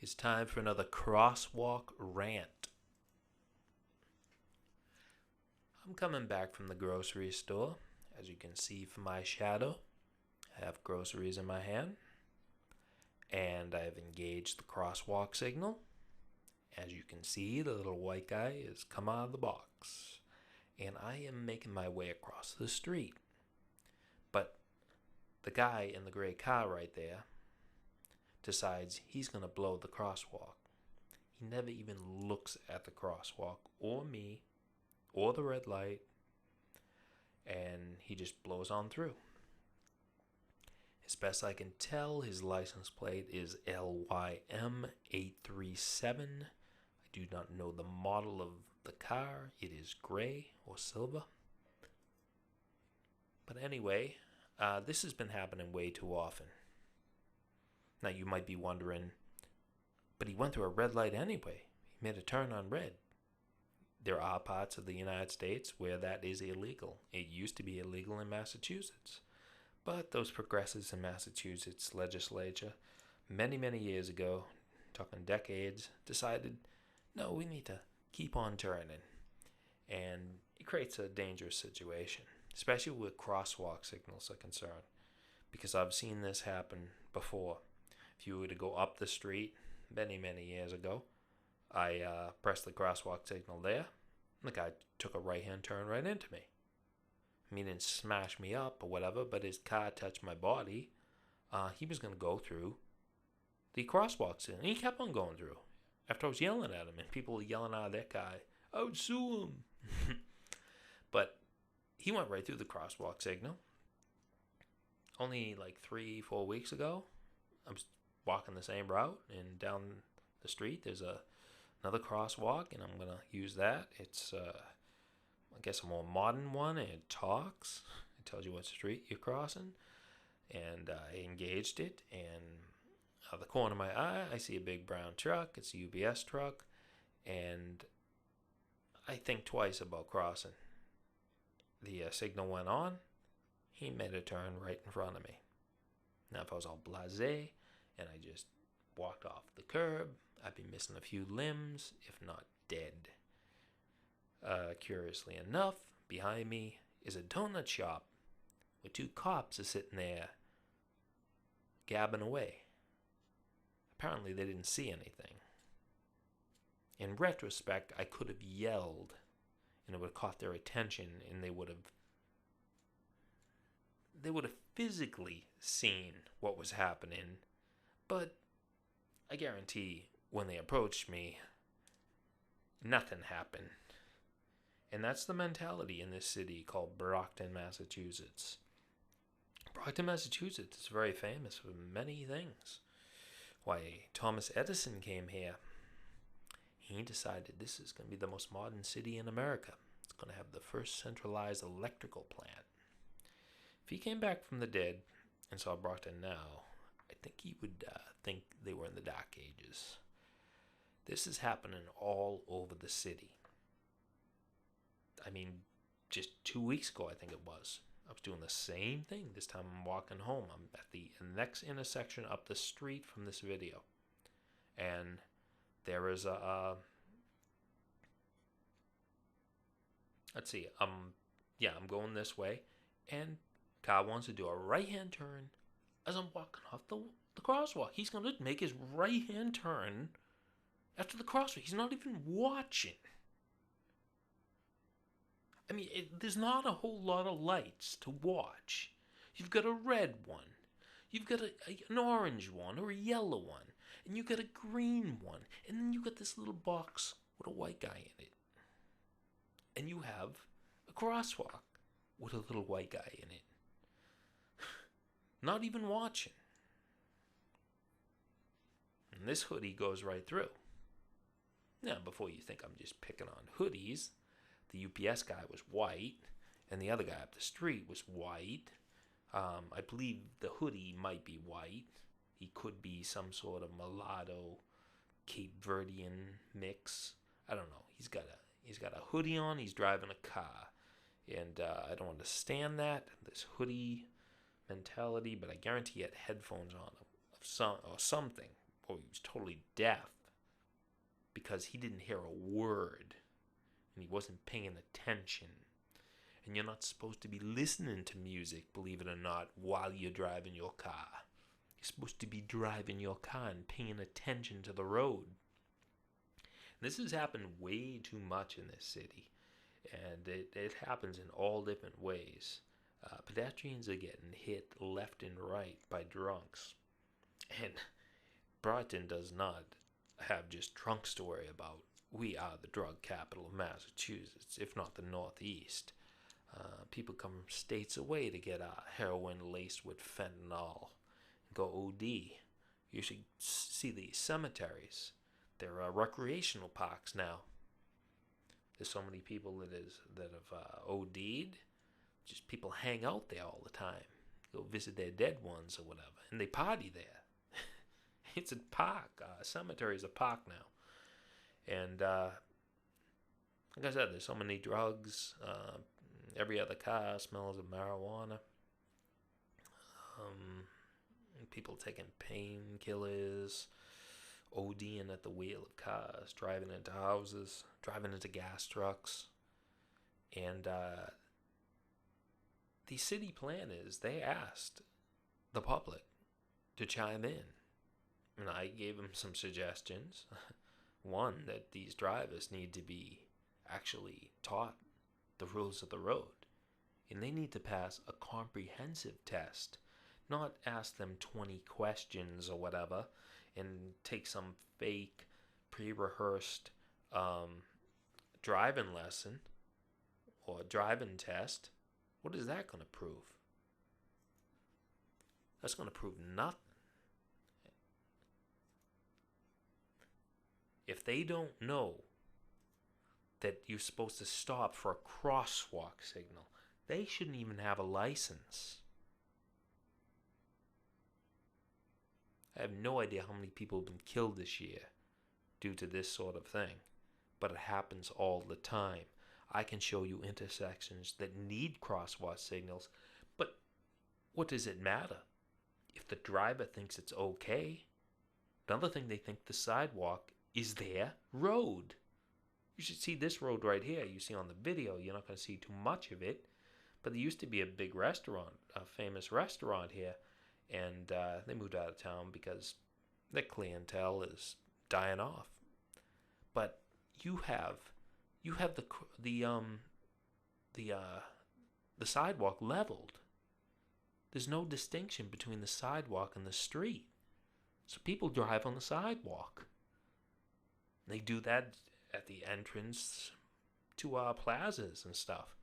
It's time for another Crosswalk rant. I'm coming back from the grocery store. As you can see from my shadow, I have groceries in my hand, and I have engaged the crosswalk signal. As you can see, the little white guy has come out of the box, and I am making my way across the street. But the guy in the gray car right there decides he's going to blow the crosswalk. He never even looks at the crosswalk or me or the red light, and he just blows on through. As best I can tell, his license plate is LYM837. I do not know the model of the car. It is gray or silver. But anyway, this has been happening way too often. Now you might be wondering, but he went through a red light anyway. He made a turn on red. There are parts of the United States where that is illegal. It used to be illegal in Massachusetts. But those progressives in Massachusetts legislature, many years ago, talking decades, decided, no, we need to keep on turning. And it creates a dangerous situation, especially where crosswalk signals are concerned, because I've seen this happen before. If you were to go up the street many years ago, I pressed the crosswalk signal there, and the guy took a right-hand turn right into me. I mean, he didn't smash me up or whatever, but his car touched my body. He was going to go through the crosswalk signal, and he kept on going through. After I was yelling at him, and people were yelling out of their car, I would sue him. But he went right through the crosswalk signal. Only like 3-4 weeks ago, I was walking the same route, and down the street there's another crosswalk, and I'm going to use that. It's I guess a more modern one, and it talks. It tells you what street you're crossing. And I engaged it, and out of the corner of my eye, I see a big brown truck. It's a UPS truck, and I think twice about crossing. The signal went on. He made a turn right in front of me. Now, if I was all blasé and I just walked off the curb, I'd be missing a few limbs, if not dead. Curiously enough, behind me is a donut shop where 2 cops are sitting there gabbing away. Apparently they didn't see anything. In retrospect, I could have yelled and it would have caught their attention, and they would have physically seen what was happening. But I guarantee when they approached me, nothing happened. And that's the mentality in this city called Brockton, Massachusetts. Brockton, Massachusetts is very famous for many things. Why, Thomas Edison came here. He decided this is going to be the most modern city in America. It's going to have the first centralized electrical plant. If he came back from the dead and saw Brockton now, I think he would think they were in the Dark Ages. This is happening all over the city. I mean, just 2 weeks ago, I think it was, I was doing the same thing. This time I'm walking home. I'm at the next intersection up the street from this video. And there is let's see, I'm going this way, and car wants to do a right-hand turn as I'm walking off the crosswalk. He's going to make his right-hand turn after the crosswalk. He's not even watching. I mean, there's not a whole lot of lights to watch. You've got a red one. You've got an orange one or a yellow one. And you've got a green one. And then you've got this little box with a white guy in it. And you have a crosswalk with a little white guy in it. Not even watching. And this hoodie goes right through. Now, before you think I'm just picking on hoodies, the UPS guy was white, and the other guy up the street was white. I believe the hoodie might be white. He could be some sort of mulatto, Cape Verdean mix. I don't know. He's got a hoodie on. He's driving a car, and I don't understand this hoodie mentality. But I guarantee he had headphones on or something. or he was totally deaf because he didn't hear a word and he wasn't paying attention. And you're not supposed to be listening to music, believe it or not, while you're driving your car. You're supposed to be driving your car and paying attention to the road. This has happened way too much in this city, and it happens in all different ways. Pedestrians are getting hit left and right by drunks, and Brockton does not have just drunks to worry about. We are the drug capital of Massachusetts, if not the Northeast. People come from states away to get heroin laced with fentanyl and go OD. You should see these cemeteries. There are recreational parks now. There's so many people that have OD'd. Just people hang out there all the time. Go visit their dead ones or whatever. And they party there. It's a park. Cemetery is a park now. And like I said, there's so many drugs. Every other car smells of marijuana. People taking painkillers. ODing at the wheel of cars, driving into houses, driving into gas trucks. And the city planners, they asked the public to chime in. And I gave them some suggestions. One, that these drivers need to be actually taught the rules of the road. And they need to pass a comprehensive test, not ask them 20 questions or whatever, and take some fake, pre-rehearsed driving lesson or driving test. What is that going to prove? That's going to prove nothing. If they don't know that you're supposed to stop for a crosswalk signal, they shouldn't even have a license. I have no idea how many people have been killed this year due to this sort of thing, but it happens all the time. I can show you intersections that need crosswalk signals, but what does it matter? If the driver thinks it's okay, another thing, they think the sidewalk is their road. You should see this road right here. You see on the video, you're not going to see too much of it, but there used to be a big restaurant, a famous restaurant here, and they moved out of town because their clientele is dying off. But you have the sidewalk leveled. There's no distinction between the sidewalk and the street, so people drive on the sidewalk. They do that at the entrance to plazas and stuff.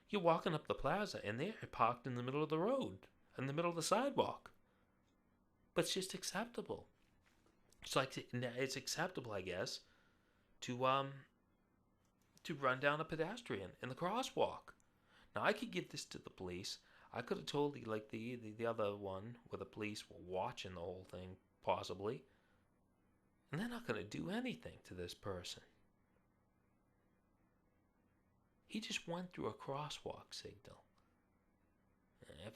You're walking up the plaza and they're parked in the middle of the road, in the middle of the sidewalk. But it's just acceptable. It's acceptable, I guess, to run down a pedestrian in the crosswalk. Now, I could give this to the police. I could have told you, like the other one where the police were watching the whole thing, possibly. And they're not going to do anything to this person. He just went through a crosswalk signal.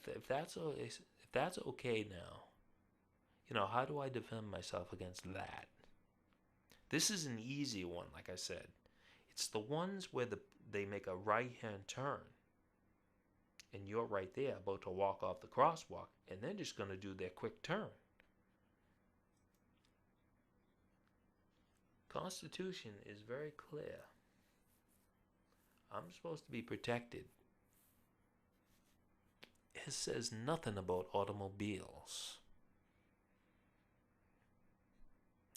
If that's okay now, how do I defend myself against that? This is an easy one, like I said. It's the ones where they make a right-hand turn, and you're right there about to walk off the crosswalk, and they're just going to do their quick turn. Constitution is very clear. I'm supposed to be protected. It says nothing about automobiles.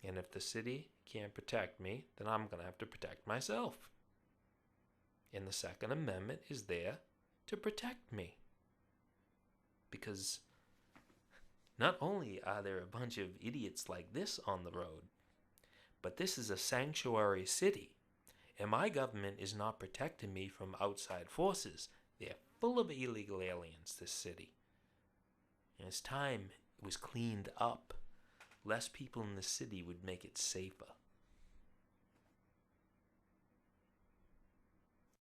And if the city can't protect me, then I'm going to have to protect myself. And the Second Amendment is there to protect me. Because not only are there a bunch of idiots like this on the road, but this is a sanctuary city. And my government is not protecting me from outside forces. They're full of illegal aliens, this city. And it's time it was cleaned up. Less people in the city would make it safer.